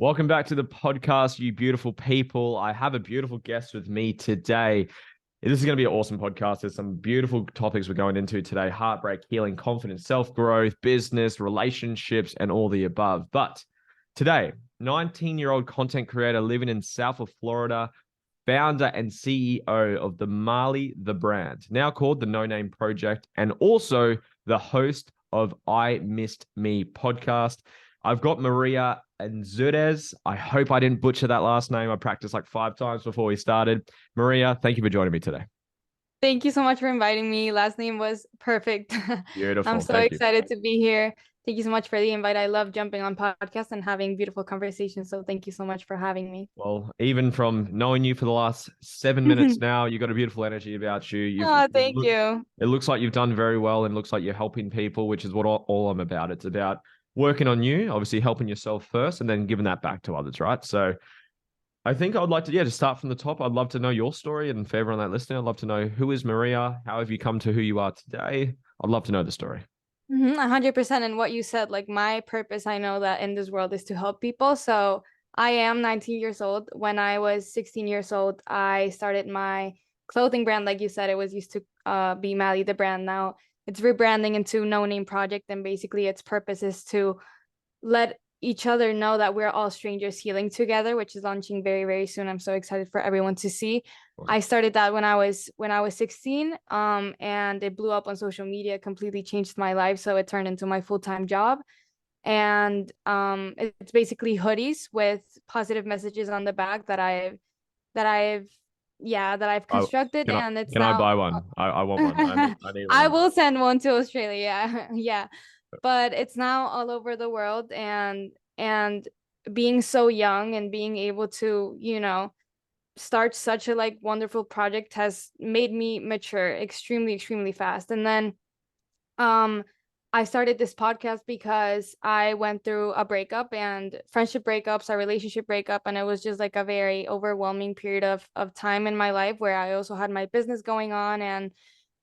Welcome back to the podcast, you beautiful people. I have a beautiful guest with me today. This is going to be an awesome podcast. There's some beautiful topics we're going into today: heartbreak, healing, confidence, self-growth, business, relationships, and all the above. But today, 19-year-old content creator living in South of Florida, founder and CEO of the Marley the Brand, now called the No Name Project, and also the host of I Missed Me podcast. I've got Maria Anzures. I hope I didn't butcher that last name. I practiced like 5 times before we started. Maria, thank you for joining me today. Thank you so much for inviting me. Last name was perfect. I'm Beautiful. so Thank you. excited to be here. Thank you so much for the invite. I love jumping on podcasts and having beautiful conversations. So thank you so much for having me. Well, even from knowing you for the last 7 minutes now, you've got a beautiful energy about you. Oh, thank you. It looks like you've done very well and looks like you're helping people, which is what all I'm about. It's about working on you, obviously helping yourself first and then giving that back to others, right? So I think I would like to, to start from the top. I'd love to know your story. And for everyone that listening, I'd love to know, who is Maria? How have you come to who you are today? I'd love to know the story. 100%. And what you said, like my purpose, I know that in this world is to help people. So I am 19 years old. When I was 16 years old, I started my clothing brand. Like you said, it was used to be Mally the brand. Now it's rebranding into No Name Project. And basically its purpose is to let each other know that we're all strangers healing together, which is launching very, very soon. I'm so excited for everyone to see. Awesome. I started that when I was 16, and it blew up on social media, completely changed my life. So it turned into my full-time job. And it's basically hoodies with positive messages on the back that I've that I've I, constructed, can I and it's can I now buy one? I want one. I need one I of those. will send one to Australia. Yeah. But it's now all over the world, and being so young and being able to, start such a like wonderful project has made me mature extremely, extremely fast. And then um I started this podcast because I went through a breakup and friendship breakups, a relationship breakup, and it was just like a very overwhelming period of time in my life where I also had my business going on, and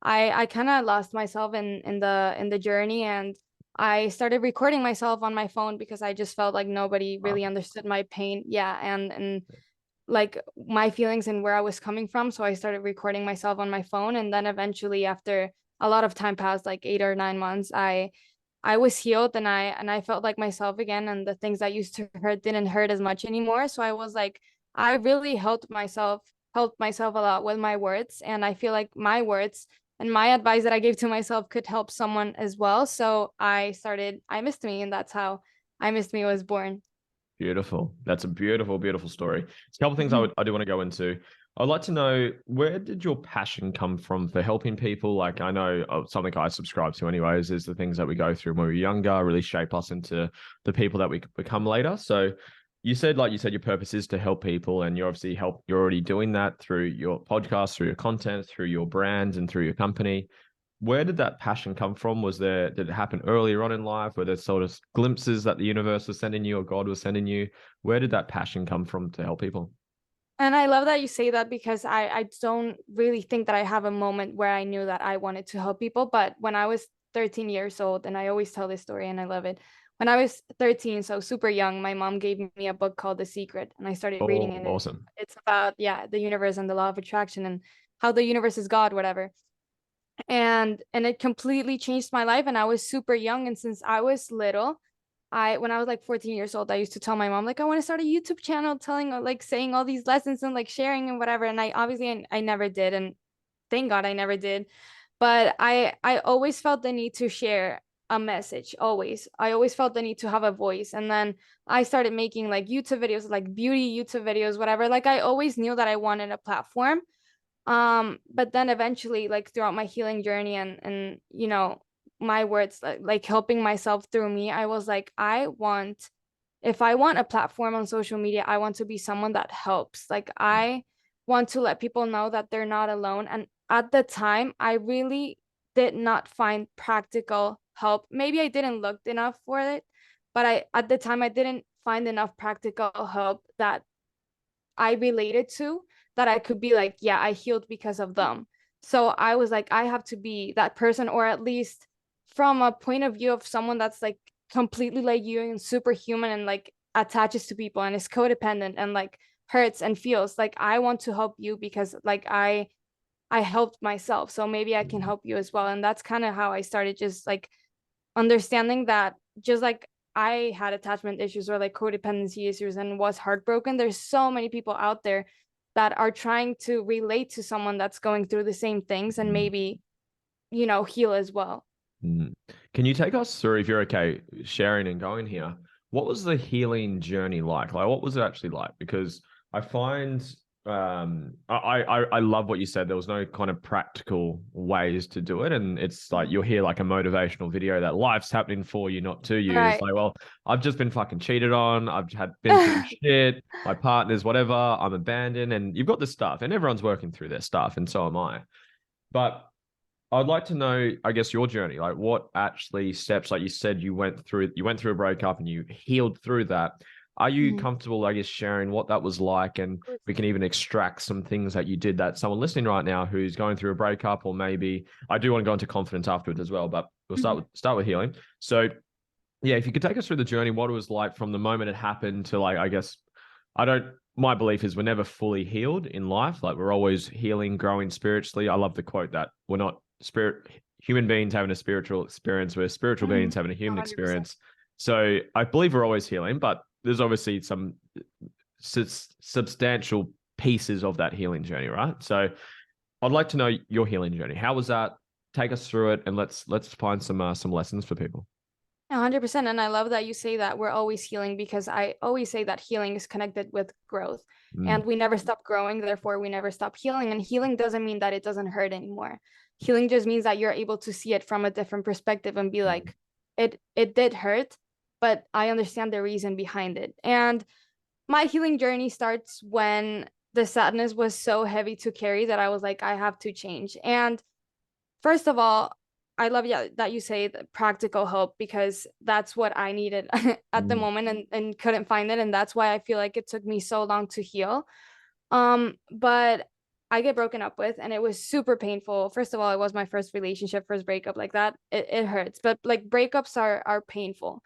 I kind of lost myself in the journey. And I started recording myself on my phone because I just felt like nobody Wow. really understood my pain. Yeah, and like my feelings and where I was coming from. So I started recording myself on my phone, and then eventually, after a lot of time passed, like 8 or 9 months, I was healed, and I felt like myself again, and the things that used to hurt didn't hurt as much anymore. So I was like, I really helped myself a lot with my words, and I feel like my words and my advice that I gave to myself could help someone as well. So I started I Missed Me, and that's how I Missed Me was born. Beautiful. That's a beautiful, beautiful story. There's a couple of things I do want to go into. I'd like to know, where did your passion come from for helping people? Like, I know something I subscribe to anyways is the things that we go through when we were younger really shape us into the people that we become later. So like you said, your purpose is to help people, and you're already doing that through your podcast, through your content, through your brand, and through your company. Where did that passion come from? Did it happen earlier on in life? Were there sort of glimpses that the universe was sending you or God was sending you? Where did that passion come from to help people? And I love that you say that, because I don't really think that I have a moment where I knew that I wanted to help people. But when I was 13 years old, and I always tell this story and I love it. When I was 13, so super young, my mom gave me a book called The Secret, and I started reading Oh, it. awesome. It's about, yeah, the universe and the law of attraction and how the universe is God, whatever. And it completely changed my life. And I was super young. And since I was little, when I was like 14 years old, I used to tell my mom, like, I want to start a YouTube channel telling, like, saying all these lessons and like sharing and whatever. And I never did. And thank God I never did. But I always felt the need to share a message. I always felt the need to have a voice. And then I started making like YouTube videos, like beauty YouTube videos, whatever. Like I always knew that I wanted a platform. But then eventually, like throughout my healing journey, and my words, like helping myself through me, I was like, if I want a platform on social media, I want to be someone that helps. Like I want to let people know that they're not alone. And at the time, I really did not find practical help. Maybe I didn't look enough for it, but at the time I didn't find enough practical help that I related to, that I could be like, yeah, I healed because of them. So I was like, I have to be that person, or at least from a point of view of someone that's like completely like you and superhuman and like attaches to people and is codependent and like hurts and feels like I want to help you because like I helped myself, so maybe I can help you as well. And that's kind of how I started, just like understanding that just like I had attachment issues or like codependency issues and was heartbroken, there's so many people out there that are trying to relate to someone that's going through the same things and Mm. maybe, you know, heal as well. Mm. Can you take us through, if you're okay, sharing and going here, what was the healing journey like? Like, what was it actually like? Because I find I love what you said. There was no kind of practical ways to do it. And it's like you'll hear like a motivational video that life's happening for you, not to you. It's Right. like, well, I've just been fucking cheated on. I've had been through shit, my partner's whatever, I'm abandoned, and you've got this stuff, and everyone's working through their stuff, and so am I. But I'd like to know, I guess, your journey. Like, what actually steps, like you said, you went through a breakup and you healed through that. Are you Mhm. comfortable, I guess, sharing what that was like? And we can even extract some things that you did that someone listening right now who's going through a breakup, or maybe I do want to go into confidence afterwards as well, but we'll Mhm. start with healing. So yeah, if you could take us through the journey, what it was like from the moment it happened to, like, I guess, I don't, my belief is we're never fully healed in life. Like, we're always healing, growing spiritually. I love the quote that we're not human beings having a spiritual experience, we're spiritual beings Mhm. having a human 100%. experience. So I believe we're always healing, but there's obviously some substantial pieces of that healing journey, right? So I'd like to know your healing journey. How was that? Take us through it, and let's find some lessons for people. 100%. And I love that you say that we're always healing, because I always say that healing is connected with growth Mm, and we never stop growing. Therefore, we never stop healing. And healing doesn't mean that it doesn't hurt anymore. Healing just means that you're able to see it from a different perspective and be mm, like, it did hurt, but I understand the reason behind it. And my healing journey starts when the sadness was so heavy to carry that I was like, I have to change. And first of all, I love, yeah, that you say the practical help, because that's what I needed at the mm, moment, and couldn't find it. And that's why I feel like it took me so long to heal. But I get broken up with and it was super painful. First of all, it was my first relationship, first breakup like that. It hurts. But like breakups are painful.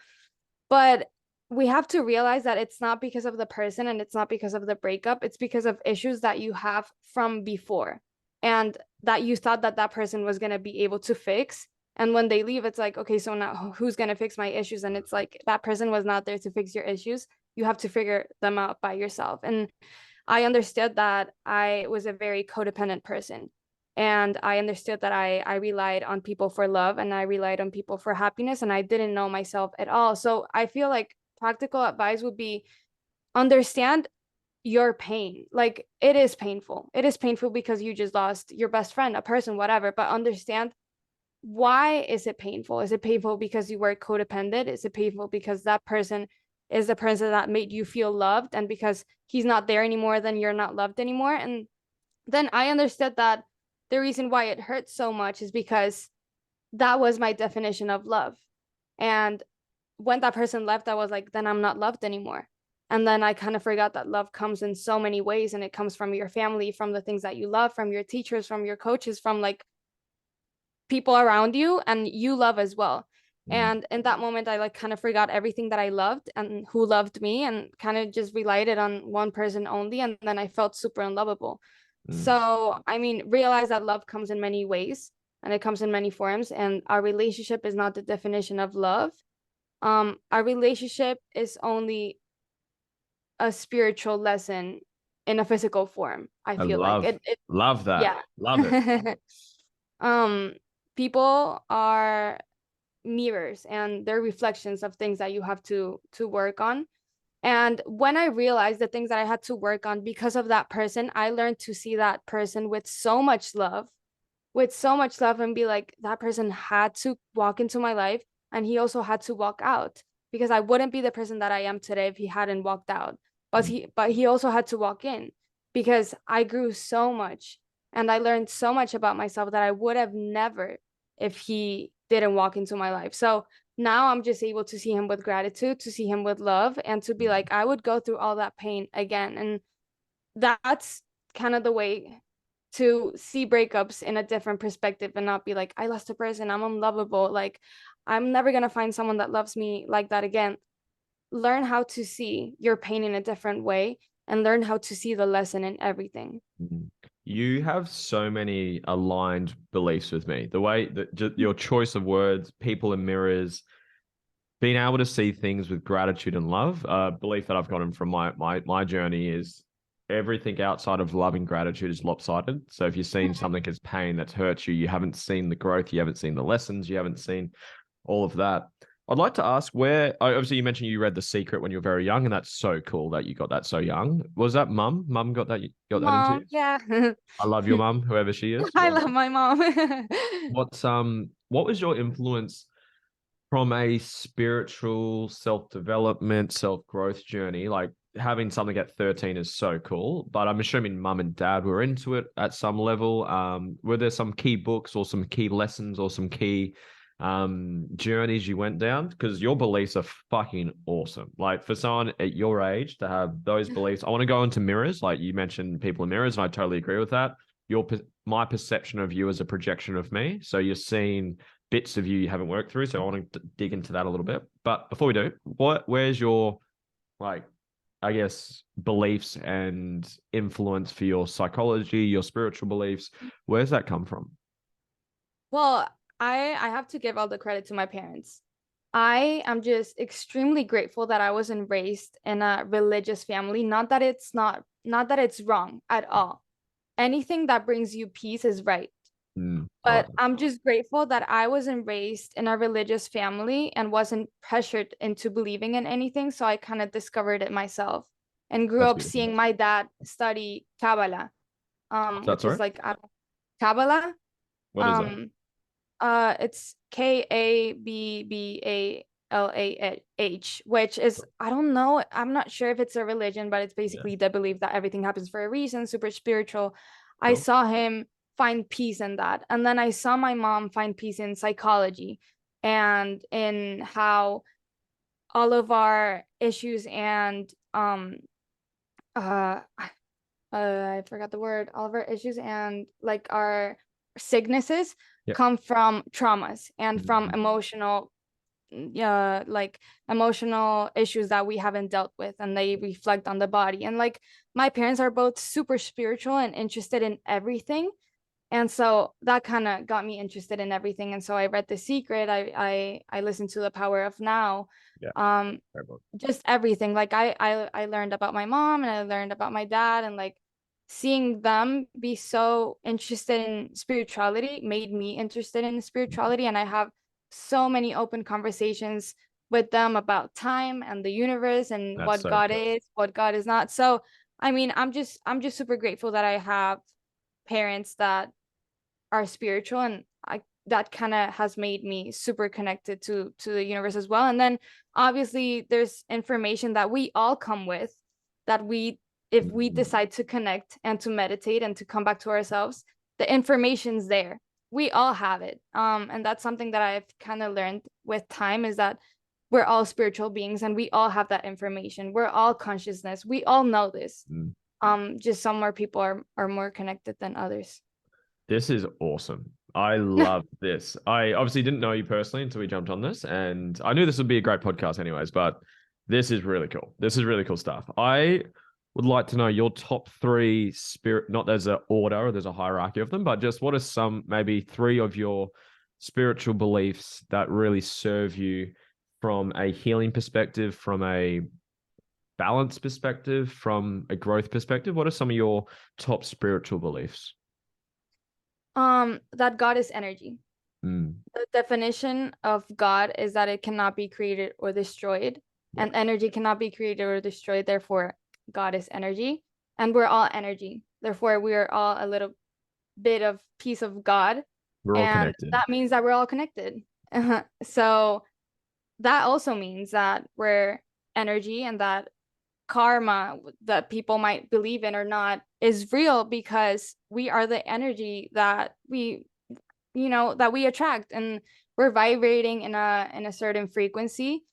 But we have to realize that it's not because of the person and it's not because of the breakup. It's because of issues that you have from before and that you thought that that person was going to be able to fix. And when they leave, it's like, okay, so now who's going to fix my issues? And it's like that person was not there to fix your issues. You have to figure them out by yourself. And I understood that I was a very codependent person. And I understood that I relied on people for love and I relied on people for happiness, and I didn't know myself at all. So I feel like practical advice would be understand your pain. Like it is painful. It is painful because you just lost your best friend, a person, whatever, but understand why is it painful? Is it painful because you were codependent? Is it painful because that person is the person that made you feel loved, and because he's not there anymore, then you're not loved anymore? And then I understood that the reason why it hurts so much is because that was my definition of love. And when that person left, I was like, then I'm not loved anymore. And then I kind of forgot that love comes in so many ways, and it comes from your family, from the things that you love, from your teachers, from your coaches, from like people around you, and you love as well. mm, And in that moment, I like kind of forgot everything that I loved and who loved me, and kind of just relied it on one person only. And then I felt super unlovable. mm. So, I mean, realize that love comes in many ways and it comes in many forms, and our relationship is not the definition of love. Our relationship is only a spiritual lesson in a physical form. I I feel like it love that. yeah. Love it. um People are mirrors and they're reflections of things that you have to work on. And when I realized the things that I had to work on because of that person, I learned to see that person with so much love, and be like, that person had to walk into my life and he also had to walk out, because I wouldn't be the person that I am today if he hadn't walked out. But Mm, he also had to walk in, because I grew so much and I learned so much about myself that I would have never if he didn't walk into my life. So now I'm just able to see him with gratitude, to see him with love, and to be like, I would go through all that pain again. And that's kind of the way to see breakups in a different perspective, and not be like, I lost a person, I'm unlovable, like I'm never gonna find someone that loves me like that again. learn how to see your pain in a different way and learn how to see the lesson in everything. Mhm. You have so many aligned beliefs with me. The way that your choice of words, people and mirrors, being able to see things with gratitude and love. Belief that I've gotten from my journey is everything outside of love and gratitude is lopsided. So if you're seeing something as pain that's hurt you, you haven't seen the growth, you haven't seen the lessons, you haven't seen all of that. I'd like to ask where, obviously you mentioned you read The Secret when you were very young, and that's so cool that you got that so young. Was that mum? Mum got that into Mom, you? yeah. I love your mum, whoever she is. I Well love done. my mom. What was your influence from a spiritual self-development, self-growth journey? Like having something at 13 is so cool, but I'm assuming mum and dad were into it at some level. Were there some key books or some key lessons or some key journeys you went down? Because your beliefs are fucking awesome. Like for someone at your age to have those beliefs, I want to go into mirrors. Like you mentioned people in mirrors, and I totally agree with that. My perception of you is a projection of me. So you're seeing bits of you haven't worked through. So I want to dig into that a little bit. But before we do, where's your like, I guess, beliefs and influence for your psychology, your spiritual beliefs? Where's that come from? Well, I have to give all the credit to my parents. I am just extremely grateful that I wasn't raised in a religious family. Not that it's wrong at all. Anything that brings you peace is right. I like But I'm just grateful that I wasn't raised in a religious family and wasn't pressured into believing in anything. So I kind of discovered it myself and grew that's up beautiful. seeing my dad study Kabbalah, What's that, which is sorry? like Kabbalah. What is that? Um, it's Kabbalah, which is, I don't know, I'm not sure if it's a religion, but it's Yeah, basically the belief that everything happens for a reason, super spiritual. I cool. saw him find peace in that. And then I saw my mom find peace in psychology and in how all of our issues and uh I forgot the word, all of our issues and like our sicknesses Yep. come from traumas and from Mhm. like emotional issues that we haven't dealt with, and they reflect on the body. And like my parents are both super spiritual and interested in everything, and so that kind of got me interested in everything. And so I read The Secret. I listened to The Power of Now. Yeah, um very much. just everything. Like I learned about my mom and I learned about my dad, and like seeing them be so interested in spirituality made me interested in spirituality. And I have so many open conversations with them about time and the universe and That's what so God cool. is, what God is not. So I mean, I'm just super grateful that I have parents that are spiritual, and I that kind of has made me super connected to the universe as well. And then obviously there's information that we all come with, that we, if we Mhm. decide to connect and to meditate and to come back to ourselves, the information's there. We all have it. And that's something that I've kind of learned with time, is that we're all spiritual beings and we all have that information. We're all consciousness. We all know this. Mm. Just some more people are more connected than others. This is awesome. I love this. I obviously didn't know you personally until we jumped on this, and I knew this would be a great podcast, anyways. But this is really cool. This is really cool stuff. I would like to know your top three spirit. Not there's an order or there's a hierarchy of them, but just what are some maybe three of your spiritual beliefs that really serve you from a healing perspective, from a balance perspective, from a growth perspective? What are some of your top spiritual beliefs? That God is energy. Mm, The definition of God is that it cannot be created or destroyed, yeah. and energy cannot be created or destroyed. Therefore, God is energy, and we're all energy. Therefore, we are all a little bit of piece of God, We're all and connected. that means that we're all connected. So that also means that we're energy, and that karma that people might believe in or not is real, because we are the energy that that we attract, and we're vibrating in a certain frequency.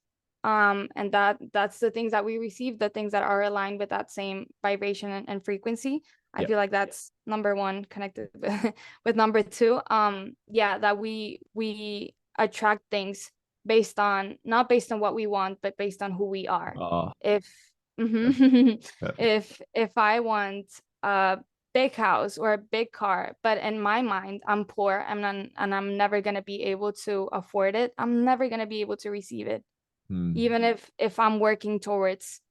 And that's the things that we receive, the things that are aligned with that same vibration and frequency. I Yeah. feel like that's number one, connected with number two. Yeah, that we attract things not based on what we want, but based on who we are. Oh, If perfect. if I want a big house or a big car, but in my mind I'm poor and I'm never gonna be able to afford it, I'm never gonna be able to receive it. Hmm. Even if I'm working towards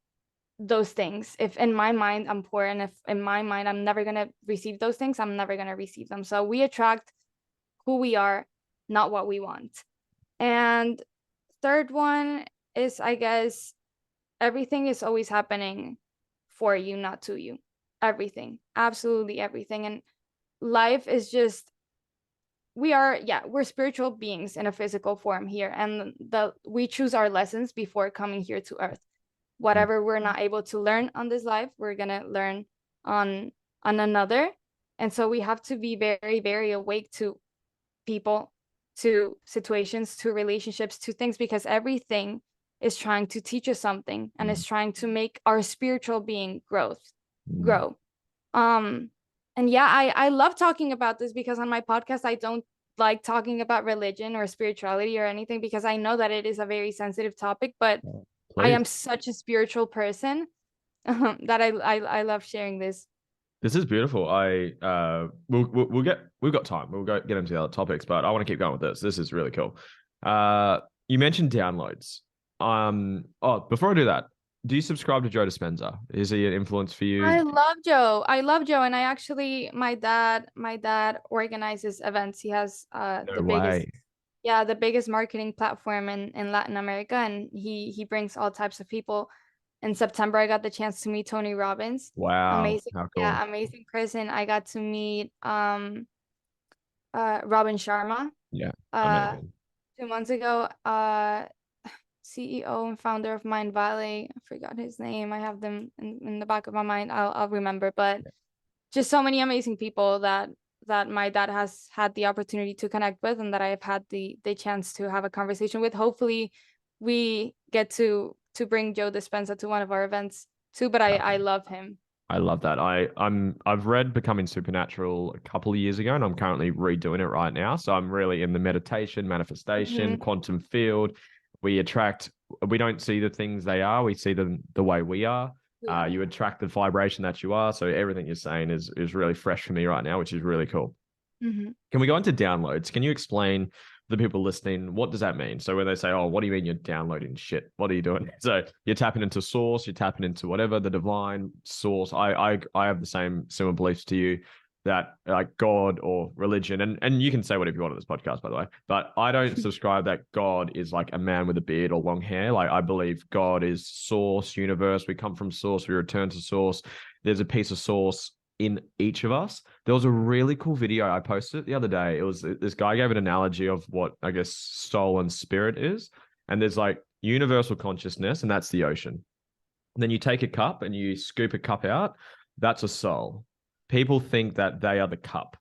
those things. If in my mind I'm poor and if in my mind I'm never gonna receive those things, I'm never gonna receive them. So we attract who we are, not what we want. And third one is, I guess, everything is always happening for you, not to you. Everything, absolutely everything. And life is just, we're spiritual beings in a physical form here. And we choose our lessons before coming here to earth. Hmm. Whatever we're not able to learn on this life, we're gonna learn on another. And so we have to be very, very awake to people, to situations, to relationships, to things, because everything is trying to teach us something and Hmm. is trying to make our spiritual being Hmm. grow. Um, and yeah, I love talking about this because on my podcast I don't like talking about religion or spirituality or anything because I know that it is a very sensitive topic, but I Please. am such a spiritual person that I love sharing this. This is beautiful. We've got time. We'll get into the other topics, but I want to keep going with this. This is really cool. You mentioned downloads. Before I do that, do you subscribe to Joe Dispenza? Is he an influence for you? I love Joe. I love Joe, and I actually my dad organizes events. He has No way. the biggest marketing platform in Latin America, and he brings all types of people. In September, I got the chance to meet Tony Robbins. Wow. Amazing, How cool. yeah, amazing person. I got to meet Robin Sharma Yeah. uh Amazing. 2 months ago. CEO and founder of Mind Valley. I forgot his name. I have them in the back of my mind. I'll remember. But just so many amazing people that my dad has had the opportunity to connect with and that I have had the chance to have a conversation with. Hopefully we get to bring Joe Dispenza to one of our events too, but I love him. I love that. I've read Becoming Supernatural a couple of years ago, and I'm currently redoing it right now. So I'm really in the meditation, manifestation, Hmm. quantum field. We attract. We don't see the things they are. We see them the way we are. We are. You attract the vibration that you are. So everything you're saying is really fresh for me right now, which is really cool. Hmm. Can we go into downloads? Can you explain to the people listening what does that mean? So when they say, "Oh, what do you mean you're downloading shit? What are you doing?" So you're tapping into source, you're tapping into whatever the divine source. I have the same similar beliefs to you that like God or religion, and you can say whatever you want on this podcast, by the way. But I don't subscribe that God is like a man with a beard or long hair. Like I believe God is source, universe. We come from source, we return to source. There's a piece of source in each of us. There was a really cool video I posted the other day. It was this guy gave an analogy of what I guess soul and spirit is. And there's like universal consciousness, and that's the ocean. And then you take a cup and you scoop a cup out. That's a soul. People think that they are the cup.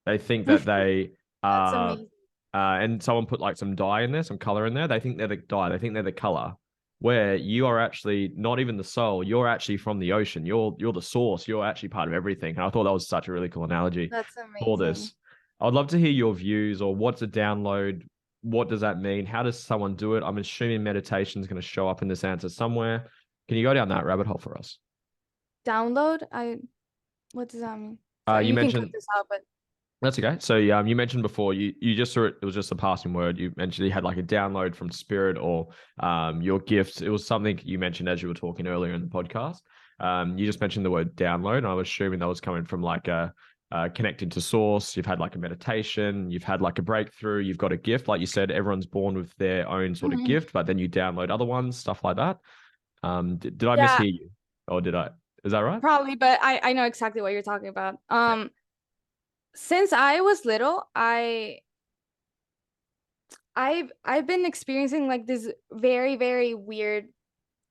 They think that they That's are, amazing. and someone put like some dye in there, some color in there. They think they're the dye. They think they're the color. Where you are actually not even the soul. You're actually from the ocean. You're the source. You're actually part of everything. And I thought that was such a really cool analogy That's for amazing. this. I would love to hear your views or what's a download? What does that mean? How does someone do it? I'm assuming meditation is going to show up in this answer somewhere. Can you go down that rabbit hole for us? Download? What does that mean? Sorry, You you can cut mentioned this out, but That's okay. So you mentioned before you just saw it. It was just a passing word. You mentioned you had like a download from spirit or your gifts. It was something you mentioned as you were talking earlier in the podcast. You just mentioned the word download, and I was assuming that was coming from like a connecting to source. You've had like a meditation. You've had like a breakthrough. You've got a gift, like you said. Everyone's born with their own sort of Mhm. gift, but then you download other ones, stuff like that. Did I Yeah, mishear you, or did I? Is that right? probably, but I know exactly what you're talking about. Since I was little, I've been experiencing like this very, very weird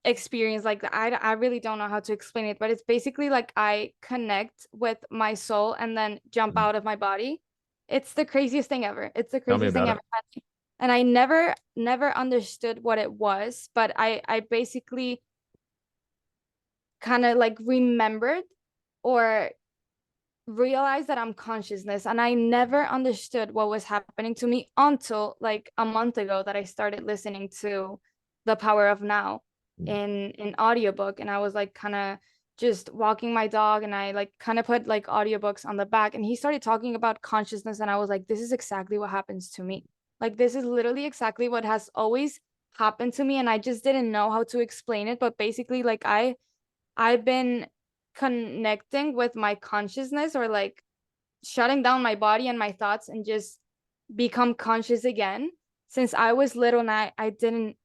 experience. Like I really don't know how to explain it, but it's basically like I connect with my soul and then jump Mm. out of my body. It's the craziest thing ever. It's the Tell me craziest thing about ever. it. And I never understood what it was, but I basically kind of like remembered or realize that I'm consciousness, and I never understood what was happening to me until like a month ago that I started listening to The Power of Now in audiobook. And I was like kind of just walking my dog, and I like kind of put like audiobooks on the back, and he started talking about consciousness, and I was like, this is exactly what happens to me. Like this is literally exactly what has always happened to me, and I just didn't know how to explain it. But basically, like I've been connecting with my consciousness, or like shutting down my body and my thoughts and just become conscious again since I was little. And I didn't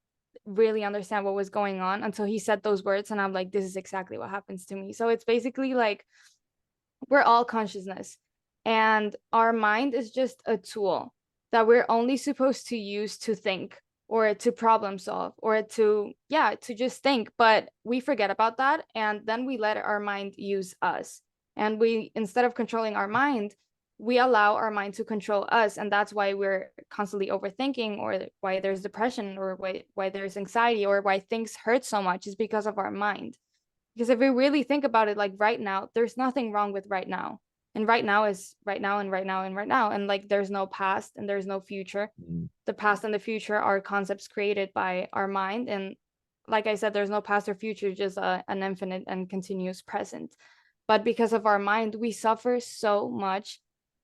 really understand what was going on until he said those words, and I'm like, this is exactly what happens to me. So it's basically like we're all consciousness, and our mind is just a tool that we're only supposed to use to think, or to problem solve, or to just think. But we forget about that, and then we let our mind use us, and we, instead of controlling our mind, we allow our mind to control us. And that's why we're constantly overthinking, or why there's depression, or why there's anxiety, or why things hurt so much, is because of our mind. Because if we really think about it, like right now, there's nothing wrong with right now. And right now is right now, and right now, and right now. And like there's no past and there's no future. The past and the future are concepts created by our mind. And like I said, there's no past or future, just an infinite and continuous present. But because of our mind, we suffer so much.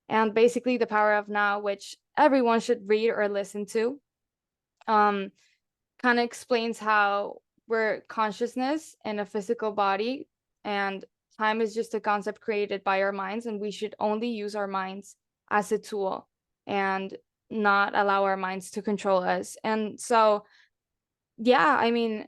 And basically, The Power of Now, which everyone should read or listen to, kind of explains how we're consciousness in a physical body, and time is just a concept created by our minds, and we should only use our minds as a tool and not allow our minds to control us. And so yeah, I mean,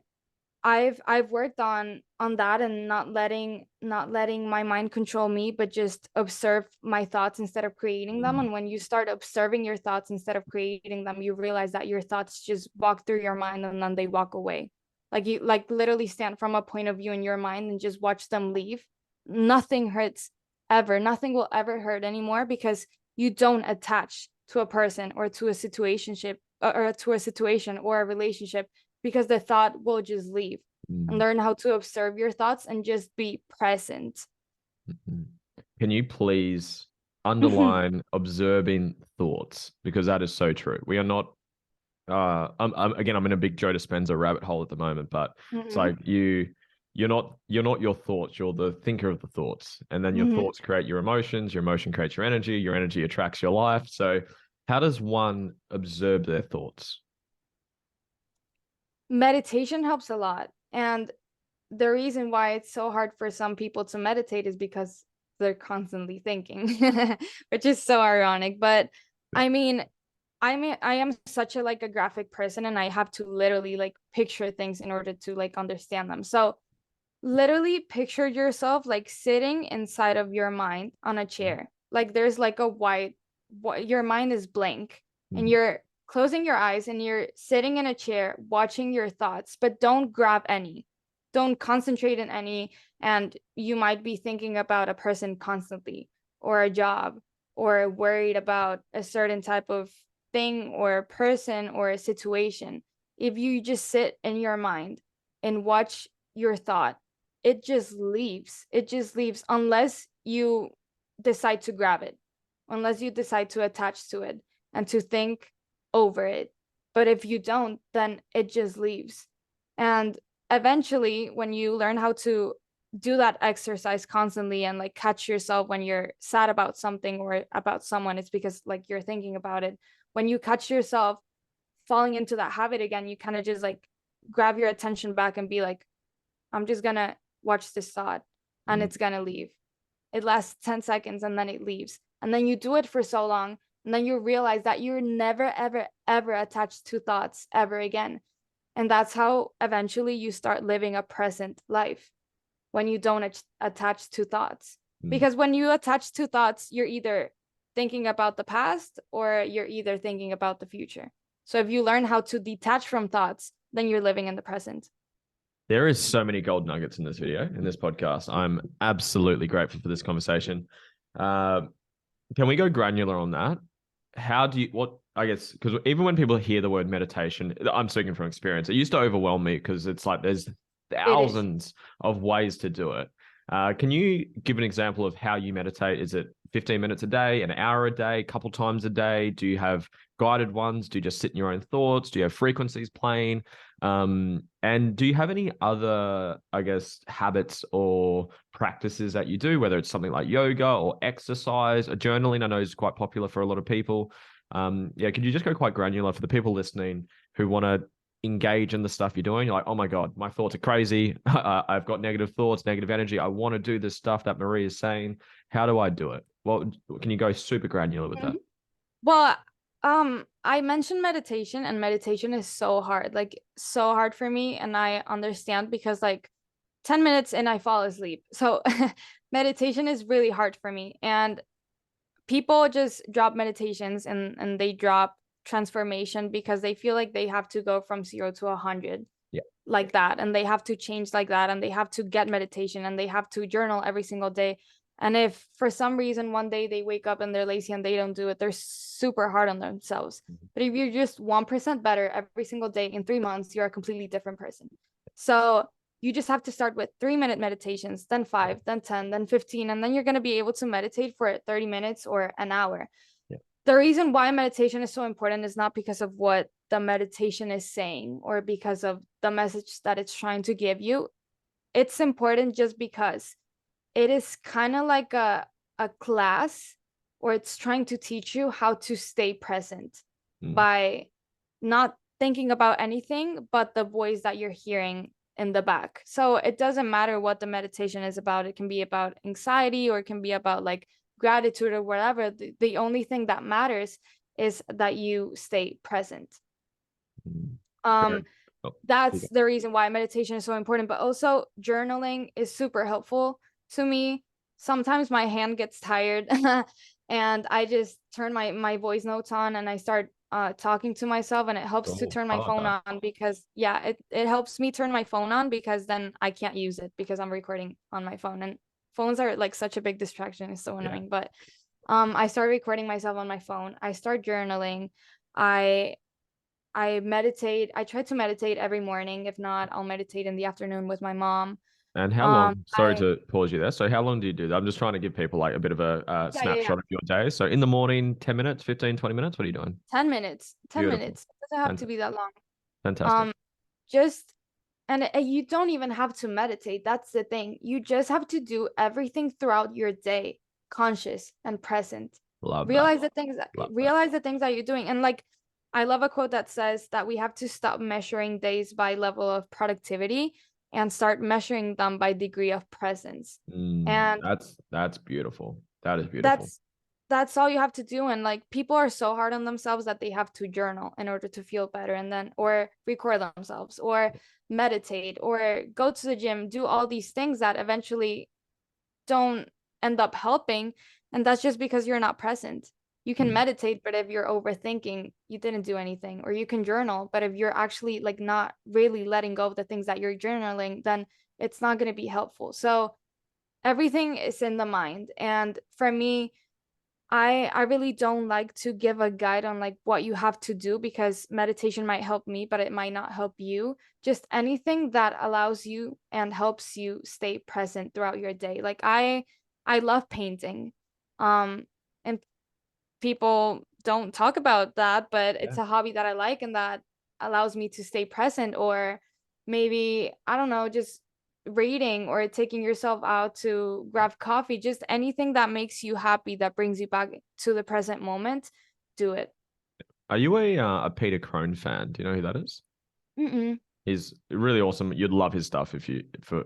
I've worked on that, and not letting my mind control me, but just observe my thoughts instead of creating them. And when you start observing your thoughts instead of creating them, you realize that your thoughts just walk through your mind, and then they walk away. Like you like literally stand from a point of view in your mind and just watch them leave. Nothing hurts ever. Nothing will ever hurt anymore, because you don't attach to a person, or to a situationship, or to a situation or a relationship, because the thought will just leave. And learn how to observe your thoughts and just be present. Can you please underline observing thoughts? Because that is so true. We are not, again, I'm in a big Joe Dispenza rabbit hole at the moment, but it's like you're not your thoughts, you're the thinker of the thoughts. And then your thoughts create your emotion creates your energy attracts your life. So how does one observe their thoughts? Meditation helps a lot. And the reason why it's so hard for some people to meditate is because they're constantly thinking, which is so ironic. But I mean, I am such a like a graphic person, and I have to literally like picture things in order to like understand them. So literally picture yourself like sitting inside of your mind on a chair. Like there's like a your mind is blank, and you're closing your eyes, and you're sitting in a chair watching your thoughts, but don't grab any. Don't concentrate in any. And you might be thinking about a person constantly, or a job, or worried about a certain type of thing, or person, or a situation. If you just sit in your mind and watch your thought, it just leaves. It just leaves, unless you decide to grab it, unless you decide to attach to it and to think over it. But if you don't, then it just leaves. And eventually, when you learn how to do that exercise constantly, and like catch yourself when you're sad about something or about someone, it's because like you're thinking about it. When you catch yourself falling into that habit again, you kind of just like grab your attention back and be like, I'm just gonna watch this thought, and it's gonna leave. It lasts 10 seconds and then it leaves. And then you do it for so long, and then you realize that you're never, ever, ever attached to thoughts ever again. And that's how eventually you start living a present life, when you don't attach to thoughts. Because when you attach to thoughts, you're either thinking about the past, or you're either thinking about the future. So if you learn how to detach from thoughts, then you're living in the present. There is so many gold nuggets in this video, in this podcast. I'm absolutely grateful for this conversation. Can we go granular on that? I guess, because even when people hear the word meditation, I'm speaking from experience, it used to overwhelm me, because it's like there's thousands of ways to do it. Can you give an example of how you meditate? Is it 15 minutes a day, an hour a day, a couple times a day? Do you have guided ones? Do you just sit in your own thoughts? Do you have frequencies playing? And do you have any other, I guess, habits or practices that you do, whether it's something like yoga or exercise or journaling? I know is quite popular for a lot of people. Yeah, could you just go quite granular for the people listening who want to engage in the stuff you're doing? You're like, oh my God, my thoughts are crazy. I've got negative thoughts, negative energy. I want to do this stuff that Marie is saying. How do I do it? Well, can you go super granular with that? Well, I mentioned meditation, and meditation is so hard, like so hard for me. And I understand because like 10 minutes and I fall asleep. So meditation is really hard for me. And people just drop meditations and they drop transformation because they feel like they have to go from 0 to 100 Yeah. like that, and they have to change like that, and they have to get meditation, and they have to journal every single day. And if for some reason one day they wake up and they're lazy and they don't do it, they're super hard on themselves. But if you're just 1% better every single day, in 3 months you're a completely different person. So you just have to start with 3-minute meditations, then 5, then 10, then 15, and then you're going to be able to meditate for 30 minutes or an hour. Yeah. The reason why meditation is so important is not because of what the meditation is saying or because of the message that it's trying to give you. It's important just because it is kind of like a class, or it's trying to teach you how to stay present by not thinking about anything but the voice that you're hearing in the back. So it doesn't matter what the meditation is about. It can be about anxiety, or it can be about like gratitude or whatever. The only thing that matters is that you stay present. Very- oh, That's the reason why meditation is so important. But also journaling is super helpful to me. Sometimes my hand gets tired and I just turn my voice notes on and I start talking to myself, and it helps to turn my phone on because it helps me turn my phone on because then I can't use it because I'm recording on my phone, and phones are like such a big distraction. It's so annoying. But I start recording myself on my phone. I start journaling. I meditate. I try to meditate every morning. If not, I'll meditate in the afternoon with my mom. And how long? Sorry to pause you there. So how long do you do that? I'm just trying to give people like a bit of a snapshot of your day. So in the morning, 10 minutes, 15, 20 minutes, what are you doing? 10 minutes. 10 Beautiful. minutes. It doesn't have to be that long. Fantastic. Just and you don't even have to meditate. That's the thing. You just have to do everything throughout your day, conscious and present. Love Realize that. realize the things that you're doing. And like I love a quote that says that we have to stop measuring days by level of productivity and start measuring them by degree of presence. And that's beautiful. That is beautiful. That's all you have to do. And like people are so hard on themselves that they have to journal in order to feel better, and then or record themselves or meditate or go to the gym, do all these things that eventually don't end up helping. And that's just because you're not present. You can meditate, but if you're overthinking, you didn't do anything. Or you can journal, but if you're actually like not really letting go of the things that you're journaling, then it's not going to be helpful. So everything is in the mind. And for me, I really don't like to give a guide on like what you have to do, because meditation might help me, but it might not help you. Just anything that allows you and helps you stay present throughout your day. Like I love painting. And people don't talk about that, but it's a hobby that I like and that allows me to stay present. Or maybe, I don't know, just reading or taking yourself out to grab coffee, just anything that makes you happy, that brings you back to the present moment, do it. Are you a Peter Crone fan? Do you know who that is? Mm-mm. He's really awesome. You'd love his stuff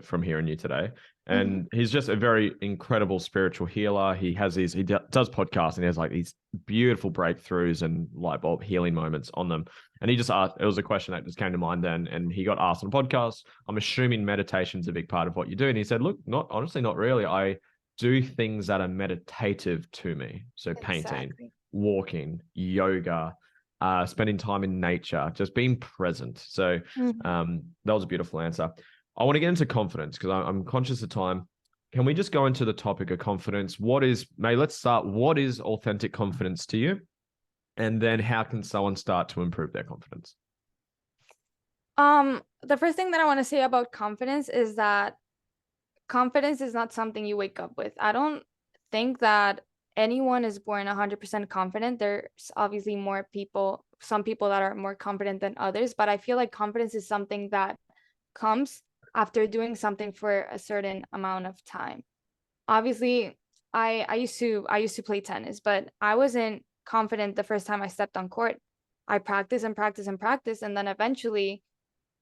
from hearing you today. And he's just a very incredible spiritual healer. He does podcasts, and he has like these beautiful breakthroughs and light bulb healing moments on them. And he just asked, it was a question that just came to mind then, and he got asked on a podcast, I'm assuming meditation's a big part of what you do. And he said, look, honestly, not really. I do things that are meditative to me. So painting, walking, yoga, spending time in nature, just being present. So that was a beautiful answer. I want to get into confidence because I'm conscious of time. Can we just go into the topic of confidence? Let's start. What is authentic confidence to you? And then how can someone start to improve their confidence? The first thing that I want to say about confidence is that confidence is not something you wake up with. I don't think that anyone is born 100% confident. There's obviously some people that are more confident than others, but I feel like confidence is something that comes after doing something for a certain amount of time. Obviously, I used to play tennis, but I wasn't confident the first time I stepped on court. I practiced and practiced and practiced, and then eventually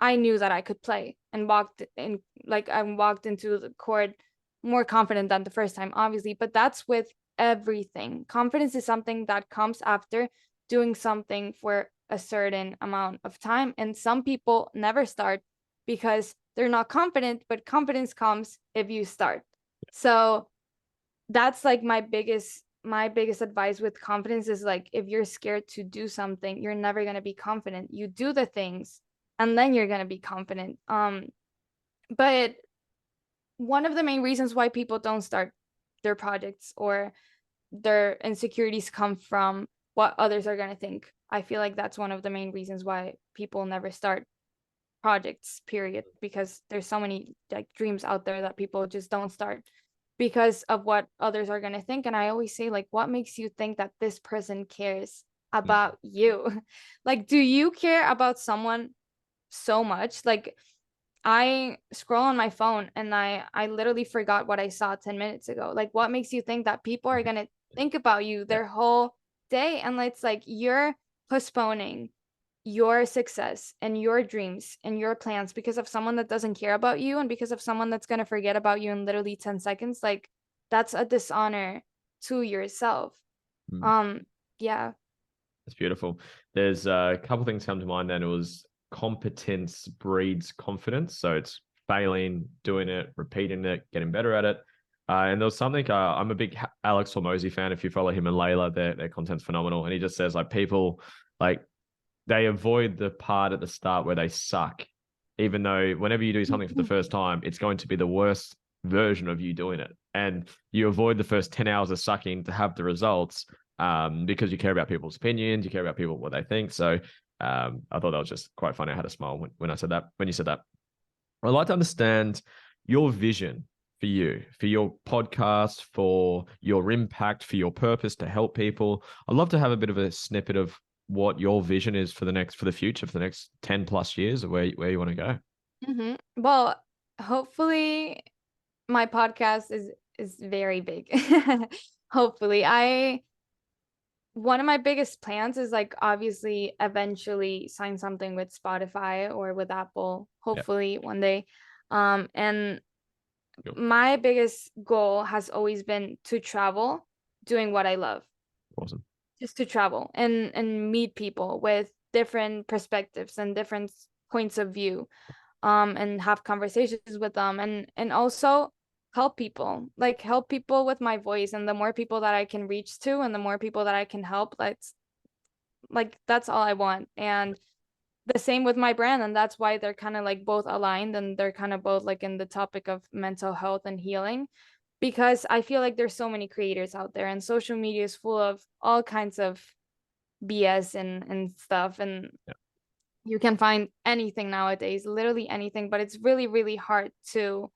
I knew that I could play and walked into the court more confident than the first time, obviously. But that's with everything. Confidence is something that comes after doing something for a certain amount of time. And some people never start because they're not confident, but confidence comes if you start. So that's like my biggest advice with confidence is like, if you're scared to do something, you're never going to be confident. You do the things and then you're going to be confident. But one of the main reasons why people don't start their projects or their insecurities come from what others are going to think. I feel like that's one of the main reasons why people never start projects, period, because there's so many like dreams out there that people just don't start because of what others are going to think. And I always say, like, what makes you think that this person cares about you? Like, do you care about someone so much? Like, I scroll on my phone and I literally forgot what I saw 10 minutes ago. Like, what makes you think that people are going to think about you Yeah. their whole day? And it's like you're postponing your success and your dreams and your plans because of someone that doesn't care about you and because of someone that's going to forget about you in literally 10 seconds. Like, that's a dishonor to yourself. Mm. um yeah. That's beautiful. There's a couple things come to mind. Then it was competence breeds confidence. So it's failing, doing it, repeating it, getting better at it. And there was something. I'm a big Alex Hormozy fan. If you follow him and Layla, their content's phenomenal. And he just says like people like they avoid the part at the start where they suck, even though whenever you do something for the first time, it's going to be the worst version of you doing it. And you avoid the first 10 hours of sucking to have the results because you care about people's opinions, you care about people, what they think. So I thought that was just quite funny. I had a smile when I said that, when you said that. I'd like to understand your vision for your podcast, for your impact, for your purpose to help people. I'd love to have a bit of a snippet of what your vision is for the future, for the next 10 plus years, or where you want to go. Well, hopefully my podcast is very big. Hopefully. I One of my biggest plans is like obviously eventually sign something with Spotify or with Apple, Yeah, hopefully one day. And cool. my biggest goal has always been to travel doing what I love, Awesome. just to travel and meet people with different perspectives and different points of view, and have conversations with them, and also help people with my voice. And the more people that I can reach to and the more people that I can help, that's all I want. And the same with my brand, and that's why they're kind of like both aligned, and they're kind of both like in the topic of mental health and healing, because I feel like there's so many creators out there and social media is full of all kinds of BS and stuff. And Yeah. you can find anything nowadays, literally anything, but it's really, really hard to,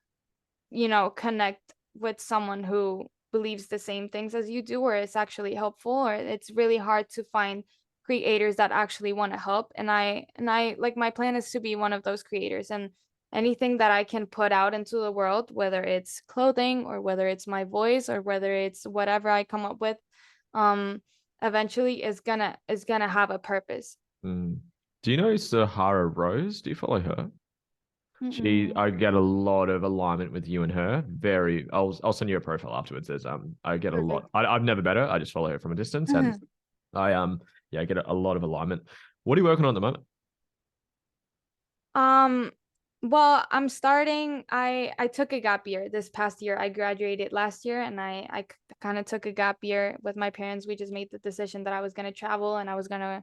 connect with someone who believes the same things as you do, or it's actually helpful, or it's really hard to find creators that actually want to help. And I like, my plan is to be one of those creators, and anything that I can put out into the world, whether it's clothing or whether it's my voice or whether it's whatever I come up with, um eventually is gonna have a purpose. Mm. Do you know Sahara Rose? Do you follow her? Mm-mm. I get a lot of alignment with you and her. I'll send you a profile afterwards. I get a Perfect. lot. I've never met her. I just follow her from a distance, and I yeah, I get a lot of alignment. What are you working on at the moment? Um, well, I took a gap year this past year. I graduated last year, and I kind of took a gap year with my parents. We just made the decision that I was going to travel and I was going to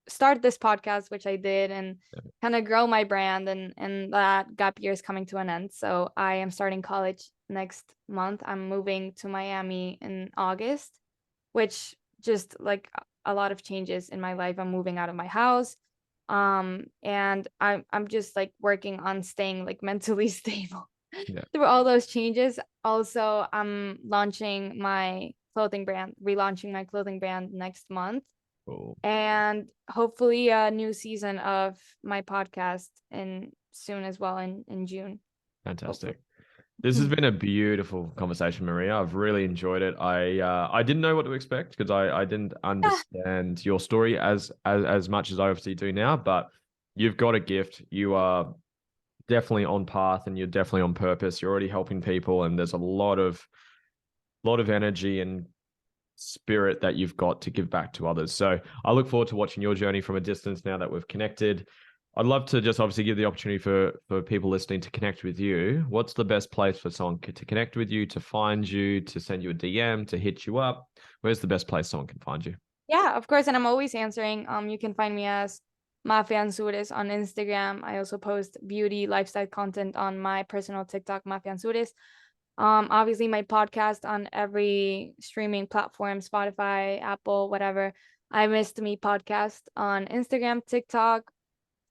start this podcast, which I did, and kind of grow my brand. And that gap year is coming to an end. So I am starting college next month. I'm moving to Miami in August, which just like a lot of changes in my life. I'm moving out of my house. And I'm just like working on staying like mentally stable. Yeah. through all those changes. Also, I'm launching my clothing brand, relaunching my clothing brand next month, Cool. and hopefully a new season of my podcast in soon as well in June. Fantastic. Hopefully. This has been a beautiful conversation, Maria. I've really enjoyed it. I didn't know what to expect because I didn't Yeah. understand your story as much as I obviously do now, but you've got a gift. You are definitely on path and you're definitely on purpose. You're already helping people, and there's a lot of energy and spirit that you've got to give back to others. So I look forward to watching your journey from a distance now that we've connected. I'd love to just obviously give the opportunity for people listening to connect with you. What's the best place for someone to connect with you, to find you, to send you a DM, to hit you up? Where's the best place someone can find you? Yeah, of course. And I'm always answering. You can find me as Mafia Anzures on Instagram. I also post beauty lifestyle content on my personal TikTok, Mafia Anzures. Obviously my podcast on every streaming platform, Spotify, Apple, whatever. I Missed Me podcast on Instagram, TikTok,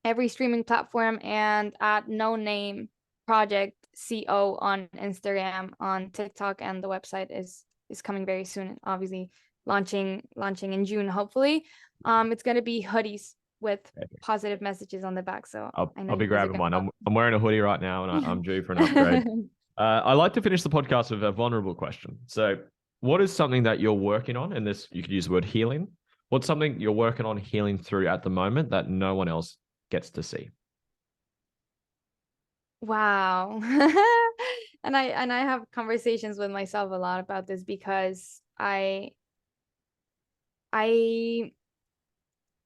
every streaming platform, and at No Name Project CO on Instagram, on TikTok, and the website is coming very soon. Obviously, launching in June, hopefully. It's gonna be hoodies with positive messages on the back. So I know I'll be you guys are grabbing one. gonna I'm wearing a hoodie right now, and I'm due for an upgrade. love. I like to finish the podcast with a vulnerable question. So, what is something that you're working on? And this, you could use the word healing. What's something you're working on healing through at the moment that no one else gets to see? Wow. And I have conversations with myself a lot about this because I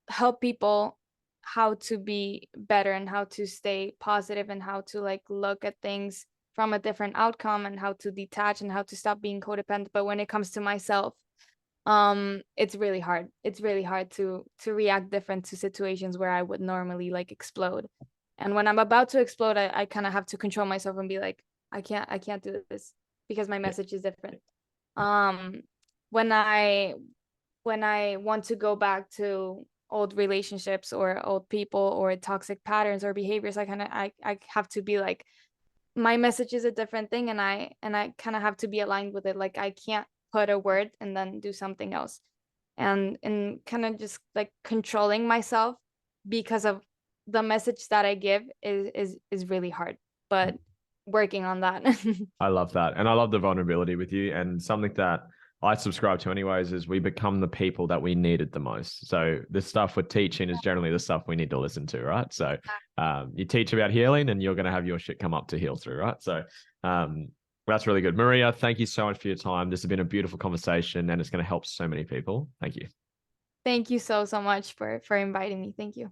help people how to be better and how to stay positive and how to like look at things from a different outcome and how to detach and how to stop being codependent. But when it comes to myself, it's really hard. It's really hard to react different to situations where I would normally like explode. And when I'm about to explode, I kind of have to control myself and be like, I can't do this because my Yeah. message is different. Um, when I want to go back to old relationships or old people or toxic patterns or behaviors, I have to be like, my message is a different thing, and I kind of have to be aligned with it. Like I can't put a word and then do something else. And kind of just like controlling myself because of the message that I give is really hard, but working on that. I love that. And I love the vulnerability with you. And something that I subscribe to, anyways, is we become the people that we needed the most. So the stuff we're teaching is generally the stuff we need to listen to, right? So you teach about healing and you're going to have your shit come up to heal through, right? So that's really good. Maria, thank you so much for your time. This has been a beautiful conversation and it's going to help so many people. Thank you. Thank you so much for inviting me. Thank you.